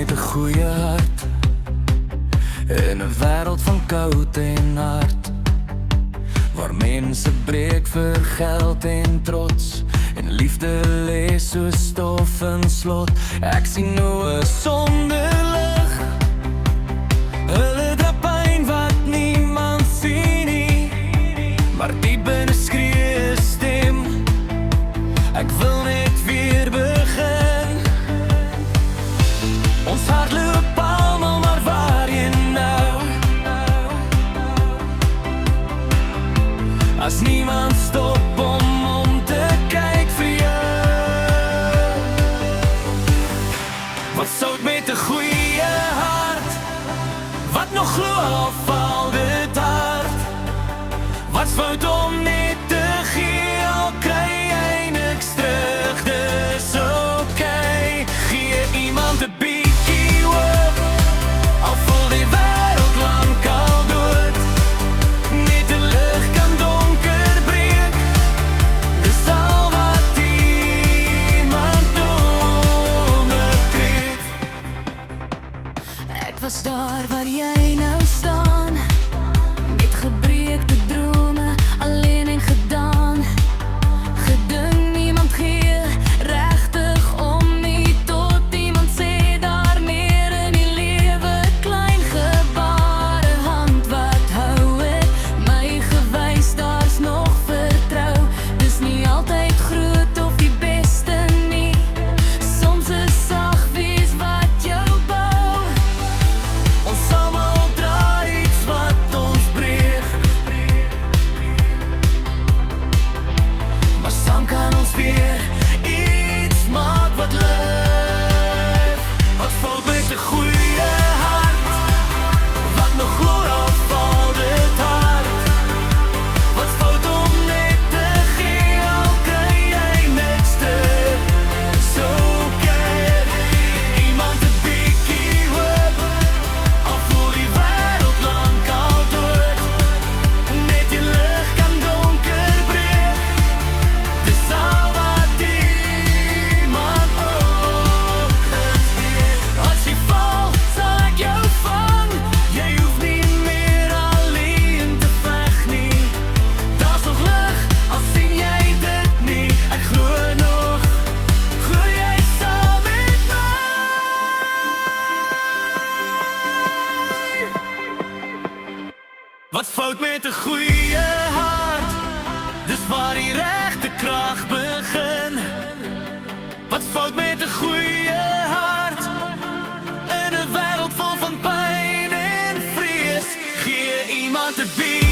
met 'n goeie hart in 'n wêreld van koud en hard, waar mense breek vir geld en trots, en liefde lê so stof in slot. Ek sien nou 'n sonder lig, hulle dra pyn wat niemand sien nie, maar diep binne skree 'n stem, ek wil net weer begin. Ons hart loop almal, maar waarheen nou? As niemand stop om te kyk vir jou. Wat sout met 'n goeie hart, wat nog glo of val dit hard? Wat's fout om net te gee, al kry jy niks terug, dis okay. Gee iemand 'n bietjie hoop, al voel die wêreld lank al dood. Net 'n lig kan donker breek, dis al wat iemand nodig het. Ek was daar waar jy nou staan, met gebreekte drome, alleen en gedaan. Gedink niemand gee regtig om nie, tot iemand sê daar meer in die lewe. Klein gebare hand wat hou het my gewys, daar's nog vertrou. Dis nie altyd groot of die beste nie, soms is sag wees wat jou bou. Ons almal dra iets wat ons breek, Maar saam kan ons weer iets maak wat leef. Wat fout met 'n goeie hart, wat nog glo of val dit hard? Wat fout om net te gee, al kry jy niks terug, so keer iemand 'n bietjie hoop, al voel die wêreld lank al dood. Net die lig kan donker breek, dis al wat iemand oogend weet. As jy val, sal ek jou vang, jy hoef nie meer alleen te veg nie. Daar's nog lig, al sien jy dit nie, ek glo nog, glo jy saam met my? Wat fout met 'n goeie hart, dis waar die regte krag begin. Wat fout met 'n goeie hart, in 'n wêreld vol van pyn en vrees? Gee iemand 'n bietjie